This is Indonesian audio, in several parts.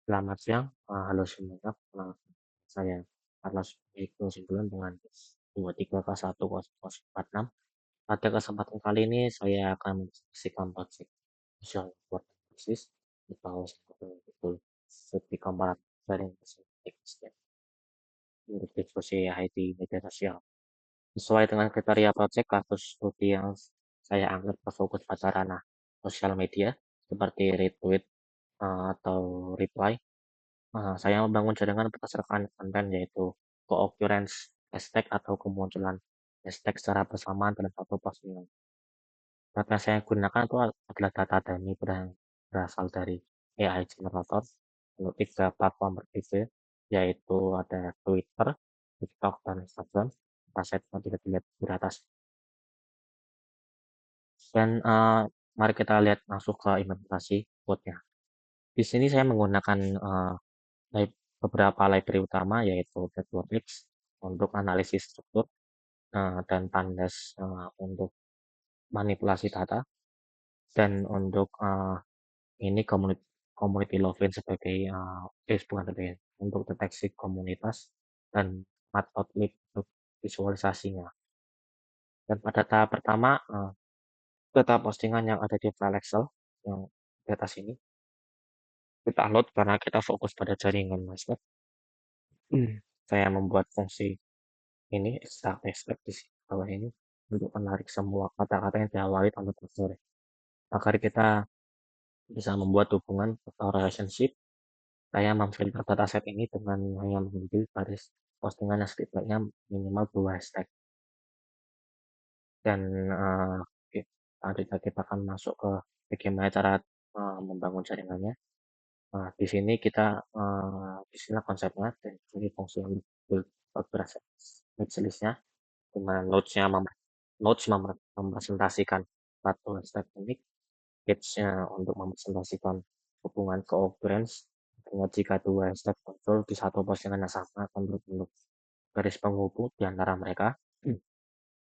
Selamat siang, halo semuanya. Saya Carlos Eko Simpulan dengan 23K10046. Pada kesempatan kali ini saya akan mendiskusikan proyek social network analysis di bawah betul seperti komparatif sharing untuk diskusi IT media sosial. Sesuai dengan kriteria proyek kasus studi yang saya anggap berfokus pada ranah sosial media seperti retweet atau reply. Saya membangun jaringan berdasarkan konten yaitu co-occurrence hashtag atau kemunculan hashtag secara bersamaan dalam satu postingan. Data yang saya gunakan itu adalah data berasal dari AI generator untuk 3 platform berbeda, yaitu ada Twitter, TikTok, dan Instagram. Aset yang tidak dilihat di atas. Dan mari kita lihat langsung ke implementasi code-nya. Di sini saya menggunakan beberapa library utama yaitu Networkx untuk analisis struktur dan Pandas untuk manipulasi data dan untuk ini community login sebagai bukan sebagai untuk deteksi komunitas dan Matplotlib untuk visualisasinya. Dan pada tahap pertama data postingan yang ada di file Excel yang di atas ini kita load karena kita fokus pada jaringan master. Saya membuat fungsi ini extract di bawah ini untuk menarik semua kata-kata yang diawali tanpa kursor agar kita bisa membuat hubungan atau relationship. Saya memfilter dataset ini dengan hanya mengambil baris postingan yang setidaknya minimal 2 hashtag. Dan selanjutnya kita akan masuk ke bagaimana cara membangun jaringannya. Di sini kita istilah konsepnya dan ini fungsi yang berasa listnya, di mana nodes merepresentasikan satu hashtag unik, page-nya untuk merepresentasikan hubungan co-occurrence. Artinya jika dua hashtag muncul di satu postingan yang sama akan berbentuk garis penghubung di antara mereka.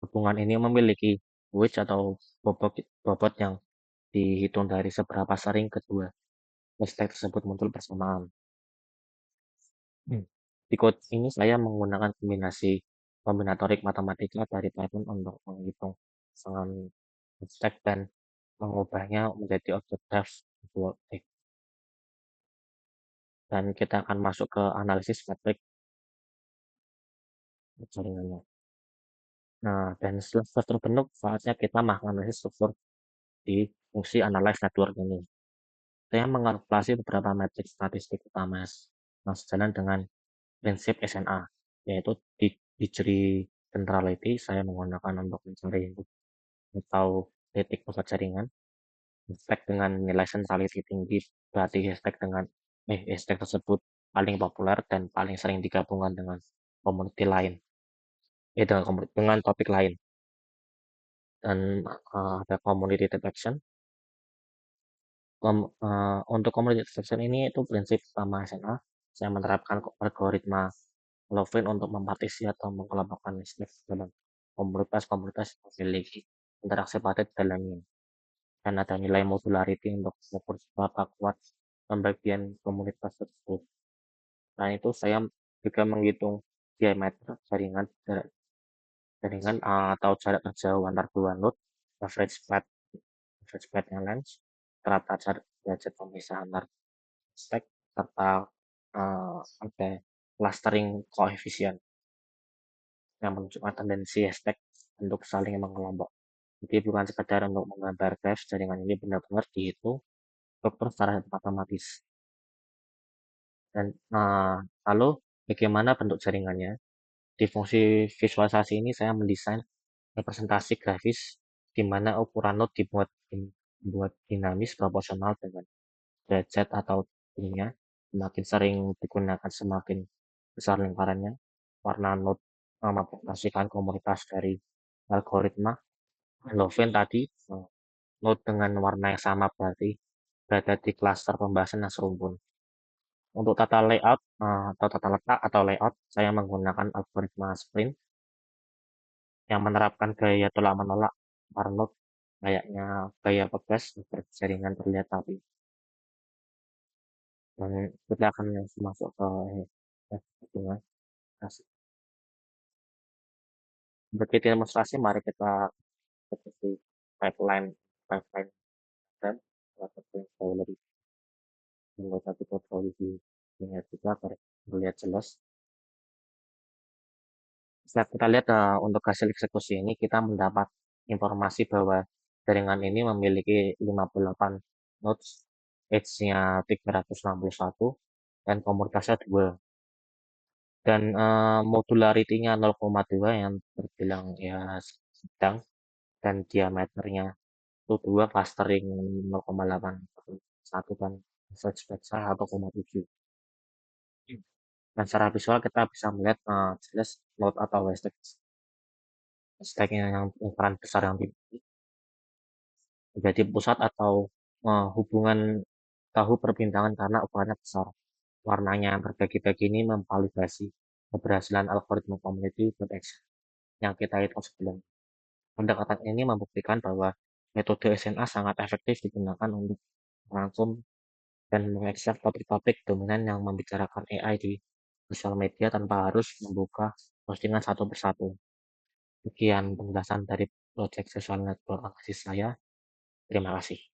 Hubungan ini memiliki wedge atau bobot yang dihitung dari seberapa sering kedua hashtag tersebut muncul bersamaan. Di code ini saya menggunakan kombinatorik matematika dari Python untuk menghitung pasangan hashtag dan mengubahnya menjadi objek graph dan kita akan masuk ke analisis metrik jaringannya. Nah, dan setelah terbentuk, saatnya kita menganalisis struktur di fungsi analyze network ini. Saya mengalkulasi beberapa metrik statistik utama yang sejalan dengan prinsip SNA, yaitu Degree Centrality. Saya menggunakan untuk mencari atau titik pusat jaringan. Hashtag dengan nilai centrality tinggi berarti hashtag tersebut paling populer dan paling sering digabungkan dengan community lain, dengan topik lain. Dan ada community detection. Untuk community detection ini itu prinsip utama SNA. Saya menerapkan algoritma Lovin untuk mempartisi atau mengelompokkan listrik dalam komunitas-komunitas yang memiliki interaksi padat dalamnya. Dan ada nilai modularity untuk mengukur seberapa kuat pembagian komunitas tersebut. Nah itu saya juga menghitung diameter jaringan atau jarak terjauh antar dua node, average path yang length, rata jarak derajat pemisah antar stack, serta ada clustering coefficient yang menunjukkan tendensi hashtag untuk saling mengelompok. Jadi bukan sekedar untuk menggambar graph, jaringan ini benar-benar dihitung struktur secara matematis. Dan lalu bagaimana bentuk jaringannya? Di fungsi visualisasi ini saya mendesain representasi grafis di mana ukuran node dibuat dinamis proporsional dengan derajat atau tingginya. Semakin sering digunakan semakin besar lingkarannya. Warna node merepresentasikan komunitas dari algoritma Lovin tadi. Node dengan warna yang sama berarti berada di klaster pembahasan yang serumpun. Untuk tata layout atau tata letak atau layout, saya menggunakan algoritma sprint yang menerapkan gaya tolak-menolak antar node layaknya gaya pegas agar jaringan terlihat rapi. dan kita akan langsung masuk ke ini, hubungan kasih. Sebagai demonstrasi, mari kita seperti pipeline pipeline dan ataupun jauh lebih anggota kita jauh lebih ingat juga agar melihat jelas. Setelah kita lihat untuk hasil eksekusi ini, kita mendapat informasi bahwa jaringan ini memiliki 58 nodes, edge-nya 361, dan komoditasnya 2. Dan modularity-nya 0,2 yang terbilang ya sedang, dan diameternya itu 2, clustering 0,81, dan average spectra 1,7. Dan secara visual kita bisa melihat jelas node atau stack-nya yang ukuran besar yang dimiliki menjadi pusat atau hubungan tahu perbintangan karena ukurannya besar. Warnanya yang terbagi-bagi ini memvalidasi keberhasilan algoritma community protection yang kita hitung sebelumnya. Pendekatan ini membuktikan bahwa metode SNA sangat efektif digunakan untuk merangkum dan mengekstrak topik-topik dominan yang membicarakan AI di sosial media tanpa harus membuka postingan satu persatu. Sekian penjelasan dari Project Social Network Analysis saya. Terima kasih.